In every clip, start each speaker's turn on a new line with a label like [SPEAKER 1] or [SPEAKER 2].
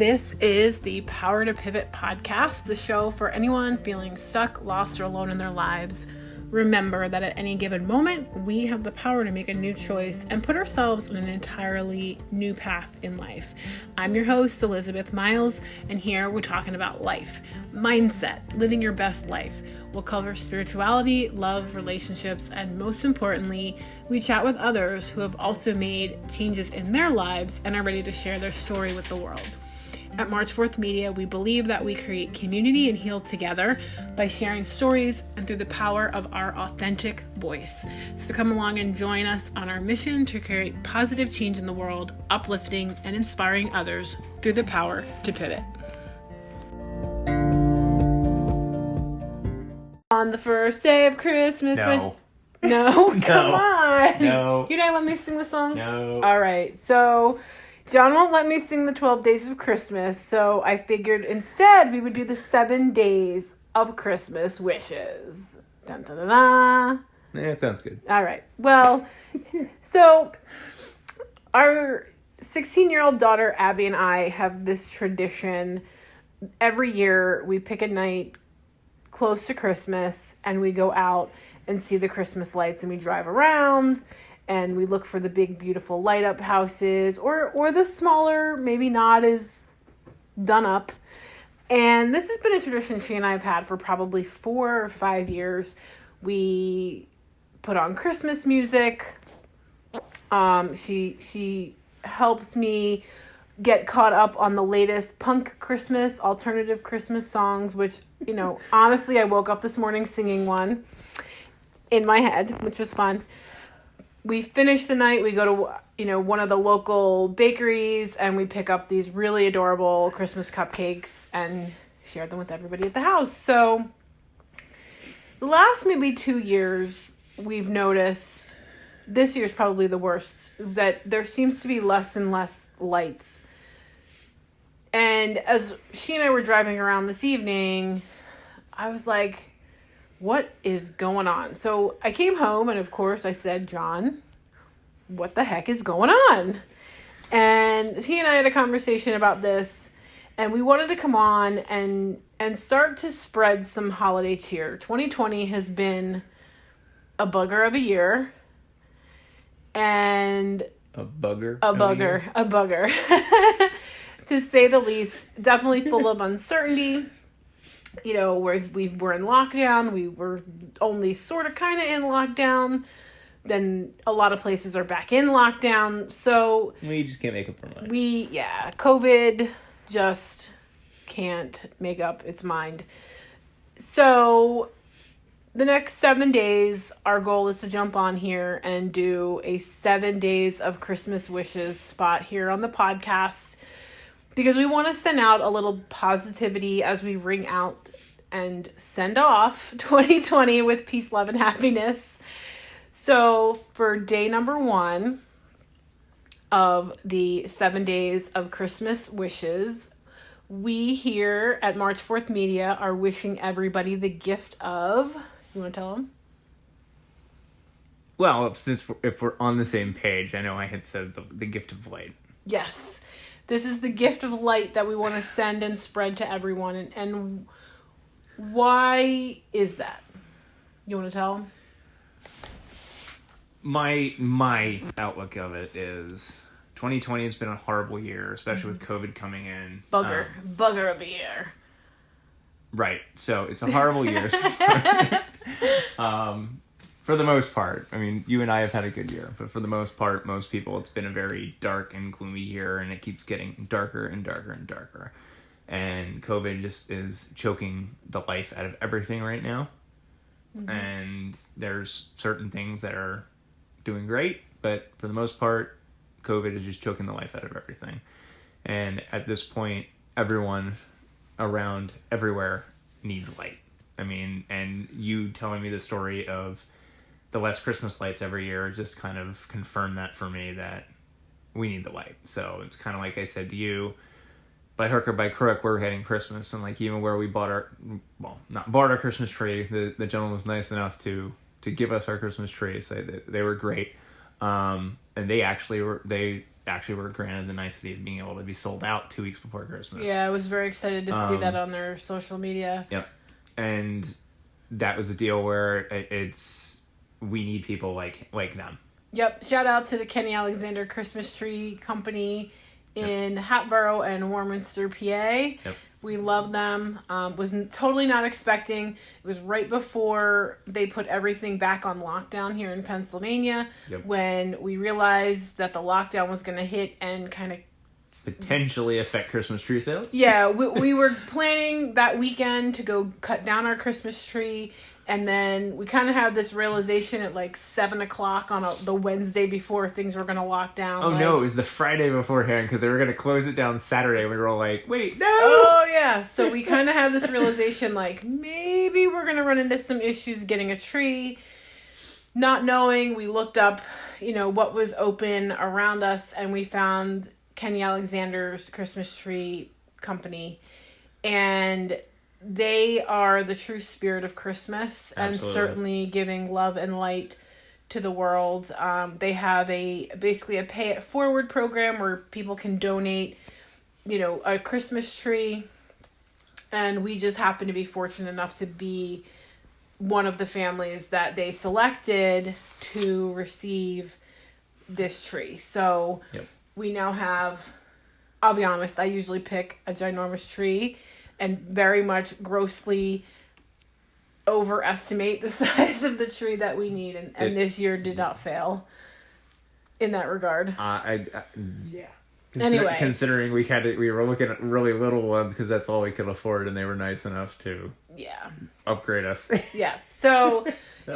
[SPEAKER 1] This is the Power to Pivot podcast, the show for anyone feeling stuck, lost, or alone in their lives. Remember that at any given moment, we have the power to make a new choice and put ourselves on an entirely new path in life. I'm your host, Elizabeth Miles, and here we're talking about life, mindset, living your best life. We'll cover spirituality, love, relationships, and most importantly, we chat with others who have also made changes in their lives and are ready to share their story with the world. At March 4th Media, we believe that we create community and heal together by sharing stories and through the power of our authentic voice. So come along and join us on our mission to create positive change in the world, uplifting and inspiring others through the power to pivot. On the first day of Christmas. No, come on.
[SPEAKER 2] No.
[SPEAKER 1] You're not letting me sing the song?
[SPEAKER 2] No.
[SPEAKER 1] All right, so John won't let me sing the 12 days of Christmas, so I figured instead we would do the 7 days of Christmas wishes. Dun, dun, dun, dun.
[SPEAKER 2] Yeah, that sounds good.
[SPEAKER 1] All right. Well, so our 16-year-old daughter, Abby, and I have this tradition. Every year we pick a night close to Christmas and we go out and see the Christmas lights and we drive around. And we look for the big, beautiful light-up houses or the smaller, maybe not as done up. And this has been a tradition she and I have had for probably 4 or 5 years. We put on Christmas music. She helps me get caught up on the latest punk Christmas, alternative Christmas songs, which, honestly, I woke up this morning singing one in my head, which was fun. We finish the night, we go to, one of the local bakeries and we pick up these really adorable Christmas cupcakes and share them with everybody at the house. So the last maybe 2 years, we've noticed, this year's probably the worst, that there seems to be less and less lights. And as she and I were driving around this evening, I was like, what is going on? So I came home and of course I said, John, what the heck is going on? And he and I had a conversation about this and we wanted to come on and start to spread some holiday cheer. 2020 has been a bugger of a year. And
[SPEAKER 2] A bugger.
[SPEAKER 1] To say the least, definitely full of uncertainty. We were in lockdown. We were only sort of kind of in lockdown. Then a lot of places are back in lockdown. So
[SPEAKER 2] we just can't make up our mind.
[SPEAKER 1] COVID just can't make up its mind. So the next 7 days, our goal is to jump on here and do a 7 days of Christmas wishes spot here on the podcast. Because we want to send out a little positivity as we ring out and send off 2020 with peace, love, and happiness. So for day number 1 of the 7 days of Christmas wishes, we here at March 4th Media are wishing everybody the gift of... You want to tell them?
[SPEAKER 2] Well, if we're on the same page, I know I had said the gift of light.
[SPEAKER 1] Yes. This is the gift of light that we want to send and spread to everyone. And why is that? You want to tell them?
[SPEAKER 2] My outlook of it is 2020 has been a horrible year, especially with COVID coming in.
[SPEAKER 1] Bugger of a year.
[SPEAKER 2] Right. So it's a horrible year. For the most part. I mean, you and I have had a good year, but for the most part, most people, it's been a very dark and gloomy year, and it keeps getting darker and darker and darker. And COVID just is choking the life out of everything right now. Mm-hmm. And there's certain things that are doing great, but for the most part, COVID is just choking the life out of everything. And at this point, everyone around everywhere needs light. I mean, and you telling me the story of the less Christmas lights every year just kind of confirmed that for me, that we need the light. So it's kind of like I said to you, by hook or by crook, we're getting Christmas. And like even where we not bought our Christmas tree, the gentleman was nice enough to give us our Christmas tree. So they were great. And they actually actually were granted the nicety of being able to be sold out 2 weeks before Christmas.
[SPEAKER 1] Yeah, I was very excited to see that on their social media.
[SPEAKER 2] Yep. And that was a deal where we need people like them.
[SPEAKER 1] Yep. Shout out to the Kenny Alexander Christmas Tree Company in Hatboro and Warminster, PA.
[SPEAKER 2] Yep.
[SPEAKER 1] We love them. Was totally not expecting. It was right before they put everything back on lockdown here in Pennsylvania when we realized that the lockdown was going to hit and kind of
[SPEAKER 2] potentially affect Christmas tree sales.
[SPEAKER 1] Yeah, we were planning that weekend to go cut down our Christmas tree. And then we kind of had this realization at like 7 o'clock on the Wednesday before things were going to lock down.
[SPEAKER 2] Oh, no, it was the Friday beforehand because they were going to close it down Saturday. We were all like, wait, no!
[SPEAKER 1] Oh, yeah. So we kind of had this realization like maybe we're going to run into some issues getting a tree. Not knowing, we looked up, what was open around us, and we found Kenny Alexander's Christmas Tree Company. And they are the true spirit of Christmas. Absolutely. And certainly giving love and light to the world. They have basically a pay it forward program where people can donate, a Christmas tree. And we just happen to be fortunate enough to be one of the families that they selected to receive this tree. So we now have, I'll be honest, I usually pick a ginormous tree and very much grossly overestimate the size of the tree that we need. And this year did not fail in that regard.
[SPEAKER 2] Yeah.
[SPEAKER 1] Anyway.
[SPEAKER 2] Considering we were looking at really little ones because that's all we could afford, and they were nice enough to upgrade us.
[SPEAKER 1] Yes. So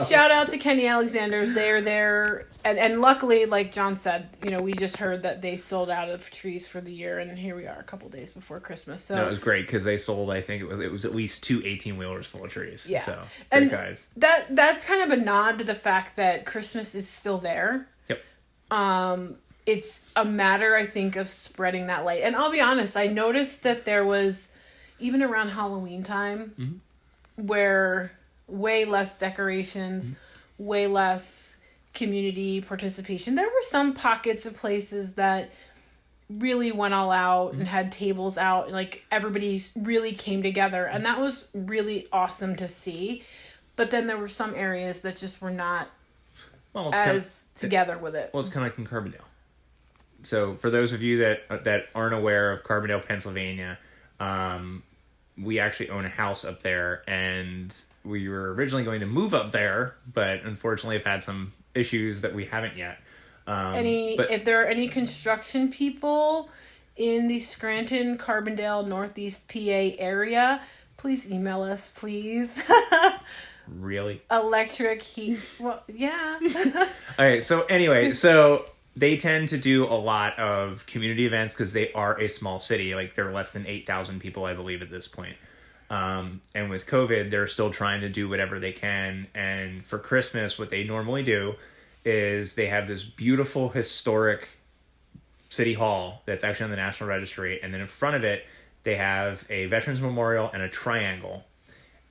[SPEAKER 1] shout out to Kenny Alexander's. They're there. And luckily, like John said, we just heard that they sold out of trees for the year, and here we are a couple days before Christmas. So
[SPEAKER 2] no, it was great because they sold, I think it was at least 2 18-wheelers full of trees.
[SPEAKER 1] Yeah.
[SPEAKER 2] So,
[SPEAKER 1] and
[SPEAKER 2] guys.
[SPEAKER 1] That's kind of a nod to the fact that Christmas is still there.
[SPEAKER 2] Yep.
[SPEAKER 1] It's a matter, I think, of spreading that light. And I'll be honest, I noticed that there was, even around Halloween time, where way less decorations, way less community participation. There were some pockets of places that really went all out and had tables out. Like, everybody really came together. And that was really awesome to see. But then there were some areas that just were not together with it.
[SPEAKER 2] Well, it's kind of like in Carbondale. So for those of you that aren't aware of Carbondale, Pennsylvania, we actually own a house up there, and we were originally going to move up there, but unfortunately have had some issues that we haven't yet.
[SPEAKER 1] If there are any construction people in the Scranton, Carbondale, Northeast PA area, please email us, please.
[SPEAKER 2] Really?
[SPEAKER 1] Electric, heat. Well, yeah.
[SPEAKER 2] All right. So anyway, they tend to do a lot of community events because they are a small city. Like, they're less than 8,000 people, I believe, at this point. And with COVID, they're still trying to do whatever they can. And for Christmas, what they normally do is they have this beautiful historic city hall that's actually on the National Registry. And then in front of it, they have a Veterans Memorial and a triangle.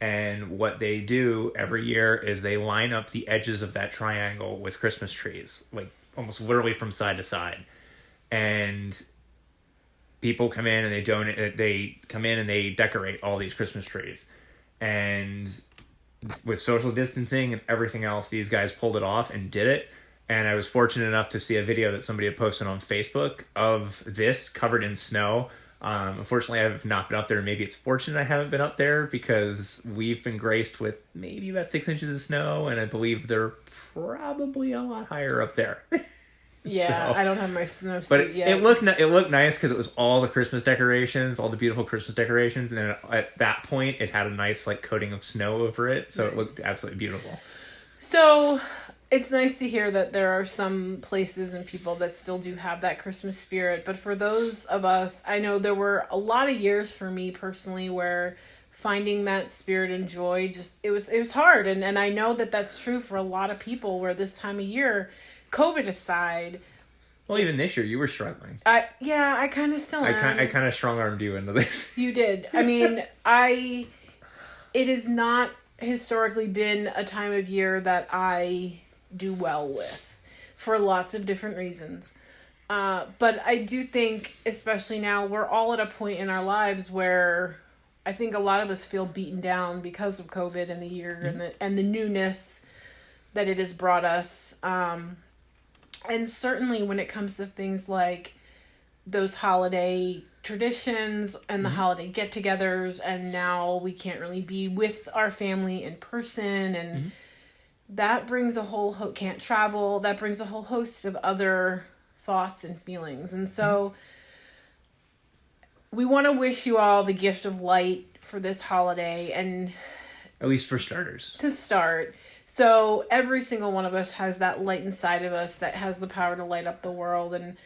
[SPEAKER 2] And what they do every year is they line up the edges of that triangle with Christmas trees, like almost literally from side to side. And people come in and they decorate all these Christmas trees. And with social distancing and everything else, these guys pulled it off and did it. And I was fortunate enough to see a video that somebody had posted on Facebook of this covered in snow. Unfortunately, I have not been up there. Maybe it's fortunate I haven't been up there because we've been graced with maybe about 6 inches of snow, and I believe they're probably a lot higher up there.
[SPEAKER 1] Yeah,
[SPEAKER 2] so,
[SPEAKER 1] I don't have my snowsuit yet.
[SPEAKER 2] It looked nice because it was all the Christmas decorations, all the beautiful Christmas decorations, and then at that point, it had a nice coating of snow over it, so It looked absolutely beautiful.
[SPEAKER 1] So it's nice to hear that there are some places and people that still do have that Christmas spirit. But for those of us, I know there were a lot of years for me personally where finding that spirit and joy, it was hard. And I know that that's true for a lot of people where this time of year, COVID aside.
[SPEAKER 2] Well, even this year, you were struggling.
[SPEAKER 1] I kind of still am.
[SPEAKER 2] I kind of strong-armed you into this.
[SPEAKER 1] You did. I mean, it has not historically been a time of year that I do well with for lots of different reasons. But I do think, especially now, we're all at a point in our lives where I think a lot of us feel beaten down because of COVID and the year and the newness that it has brought us. And certainly when it comes to things like those holiday traditions and the holiday get-togethers, and now we can't really be with our family in person, and that brings a whole can't travel, that brings a whole host of other thoughts and feelings. And so we want to wish you all the gift of light for this holiday, and
[SPEAKER 2] at least for starters.
[SPEAKER 1] To start. So every single one of us has that light inside of us that has the power to light up the world. And,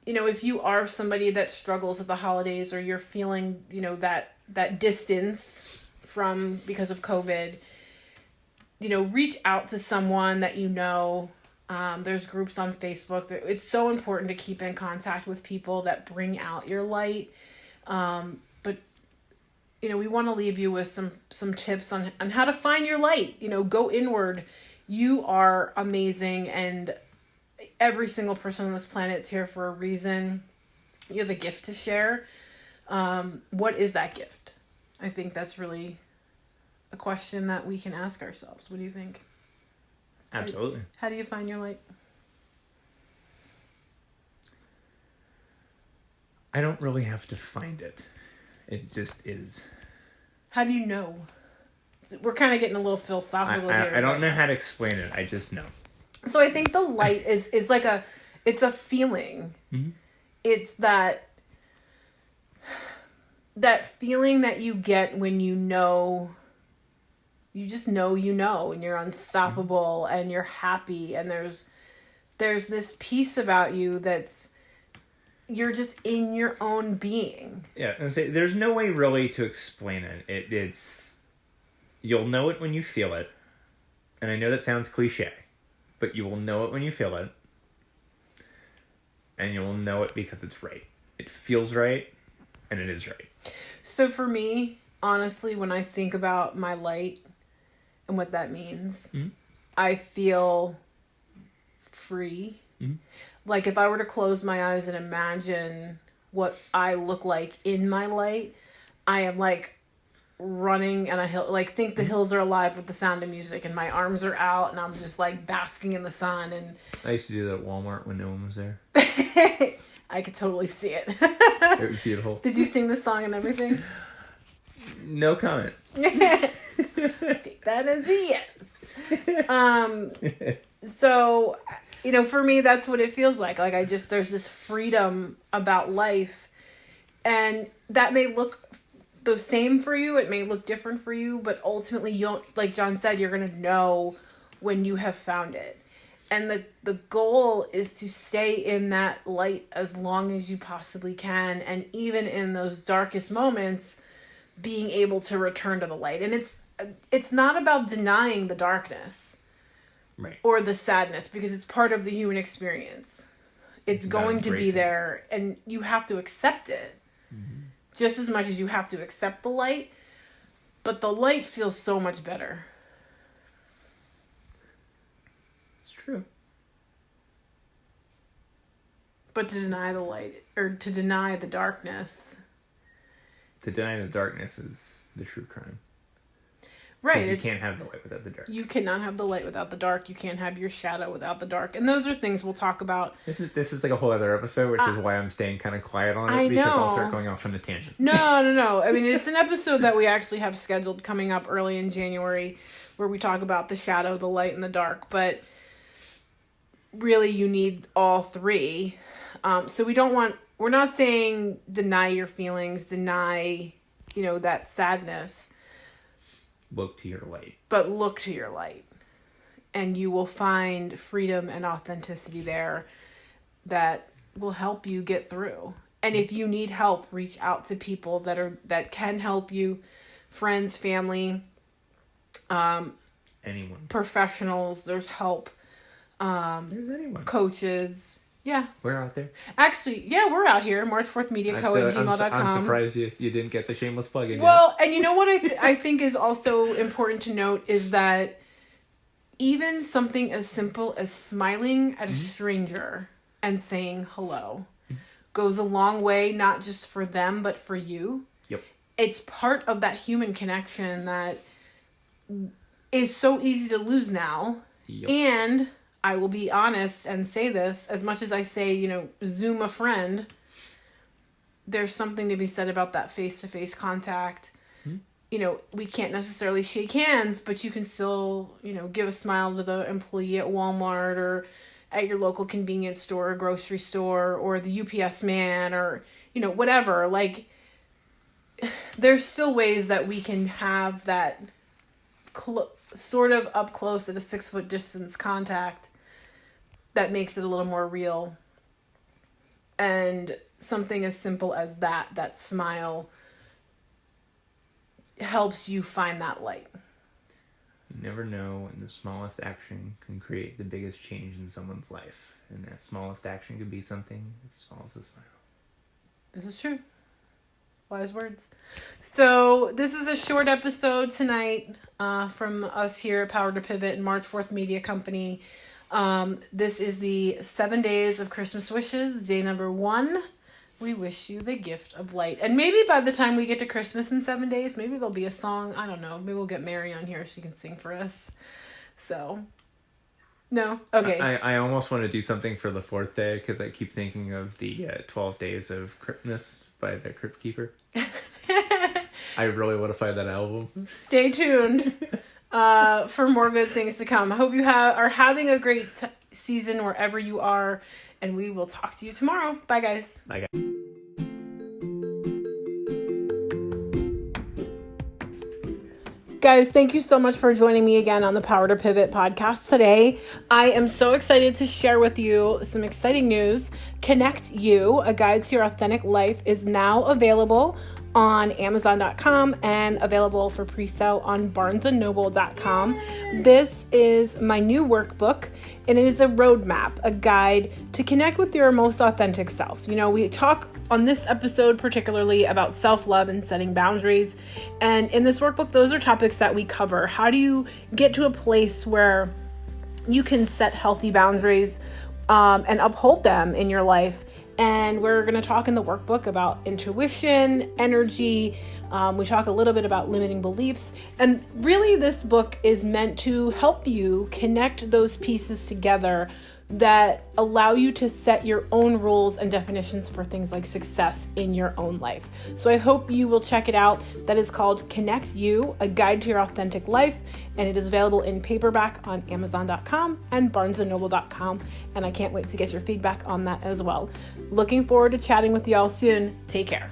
[SPEAKER 1] you know, if you are somebody that struggles at the holidays, or you're feeling, you know, that distance from because of COVID, you know, reach out to someone that you know. There's groups on Facebook. It's so important to keep in contact with people that bring out your light. But, you know, we want to leave you with some tips on how to find your light. You know, go inward. You are amazing, and every single person on this planet is here for a reason. You have a gift to share. What is that gift? I think that's really a question that we can ask ourselves. What do you think?
[SPEAKER 2] Absolutely.
[SPEAKER 1] How do you find your light?
[SPEAKER 2] I don't really have to find it. It just is. How
[SPEAKER 1] do you know? We're kind of getting a little philosophical here.
[SPEAKER 2] I don't know how to explain it. I just know.
[SPEAKER 1] So I think the light is like it's a feeling. Mm-hmm. It's that feeling that you get when you know. You just know, and you're unstoppable, and you're happy, and there's this piece about you you're just in your own being.
[SPEAKER 2] Yeah, and say there's no way really to explain it. It's you'll know it when you feel it, and I know that sounds cliche, but you will know it when you feel it, and you will know it because it's right. It feels right, and it is right.
[SPEAKER 1] So for me, honestly, when I think about my light and what that means, I feel free. Like if I were to close my eyes and imagine what I look like in my light, I am like running on a hill. Like think the hills are alive with the sound of music, and my arms are out, and I'm just like basking in the sun. And
[SPEAKER 2] I used to do that at Walmart when no one was there.
[SPEAKER 1] I could totally see it.
[SPEAKER 2] It was beautiful.
[SPEAKER 1] Did you sing the song and everything?
[SPEAKER 2] No comment.
[SPEAKER 1] Take that as a yes. So, you know, for me, that's what it feels like. Like there's this freedom about life, and that may look the same for you. It may look different for you, but ultimately you'll, like John said, you're going to know when you have found it. And the goal is to stay in that light as long as you possibly can. And even in those darkest moments, being able to return to the light. And it's not about denying the darkness,
[SPEAKER 2] right,
[SPEAKER 1] or the sadness, because it's part of the human experience. It's going to be there, and you have to accept it just as much as you have to accept the light. But the light feels so much better.
[SPEAKER 2] It's true.
[SPEAKER 1] But to deny the light, or to deny the darkness.
[SPEAKER 2] To deny the darkness is the true crime.
[SPEAKER 1] Right.
[SPEAKER 2] You can't have the light without the dark.
[SPEAKER 1] You cannot have the light without the dark. You can't have your shadow without the dark. And those are things we'll talk about.
[SPEAKER 2] This is like a whole other episode, which is why I'm staying kind of quiet on it. Because I'll start going off on a tangent.
[SPEAKER 1] No. I mean, it's an episode that we actually have scheduled coming up early in January, where we talk about the shadow, the light, and the dark. But really, you need all three. So we're not saying deny your feelings, deny, that sadness.
[SPEAKER 2] Look to your light.
[SPEAKER 1] But look to your light. And you will find freedom and authenticity there that will help you get through. And if you need help, reach out to people that can help you. Friends, family,
[SPEAKER 2] anyone.
[SPEAKER 1] Professionals, there's help.
[SPEAKER 2] There's anyone.
[SPEAKER 1] Coaches. Yeah.
[SPEAKER 2] We're out there.
[SPEAKER 1] Actually, yeah, we're out here. March4thmediaco@gmail.com.
[SPEAKER 2] I'm surprised you didn't get the shameless plug in.
[SPEAKER 1] Well, and you know what I think is also important to note is that even something as simple as smiling at a stranger and saying hello goes a long way, not just for them, but for you.
[SPEAKER 2] Yep.
[SPEAKER 1] It's part of that human connection that is so easy to lose now.
[SPEAKER 2] Yep.
[SPEAKER 1] And I will be honest and say this, as much as I say, Zoom a friend, there's something to be said about that face-to-face contact. We can't necessarily shake hands, but you can still, give a smile to the employee at Walmart or at your local convenience store or grocery store or the UPS man or, whatever. Like, there's still ways that we can have that sort of up close at a 6-foot distance contact that makes it a little more real. And something as simple as that smile helps you find that light.
[SPEAKER 2] You never know when the smallest action can create the biggest change in someone's life. And that smallest action could be something as small as a smile.
[SPEAKER 1] This is true. Wise words. So this is a short episode tonight from us here at Power to Pivot and March 4th Media Company. This is the 7 days of Christmas wishes, day number 1. We wish you the gift of light. And maybe by the time we get to Christmas in 7 days, maybe there'll be a song. I don't know. Maybe we'll get Mary on here. She can sing for us. So, no? Okay.
[SPEAKER 2] I almost want to do something for the 4th day because I keep thinking of the 12 Days of Cryptmas by the Crypt Keeper. I really want to find that album.
[SPEAKER 1] Stay tuned for more good things to come. I hope you are having a great season wherever you are. And we will talk to you tomorrow. Bye, guys.
[SPEAKER 2] Bye, guys.
[SPEAKER 1] Guys, thank you so much for joining me again on the Power to Pivot podcast today. I am so excited to share with you some exciting news. Connect You, A Guide to Your Authentic Life, is now available on Amazon.com and available for pre-sale on BarnesandNoble.com. This is my new workbook, and it is a roadmap, a guide to connect with your most authentic self. We talk on this episode particularly about self-love and setting boundaries, and in this workbook, those are topics that we cover. How do you get to a place where you can set healthy boundaries and uphold them in your life? And we're going to talk in the workbook about intuition, energy. We talk a little bit about limiting beliefs. And really, this book is meant to help you connect those pieces together that allow you to set your own rules and definitions for things like success in your own life. So I hope you will check it out. That is called Connect You, A Guide to Your Authentic Life, and it is available in paperback on Amazon.com and BarnesandNoble.com, and I can't wait to get your feedback on that as well. Looking forward to chatting with you all soon. Take care.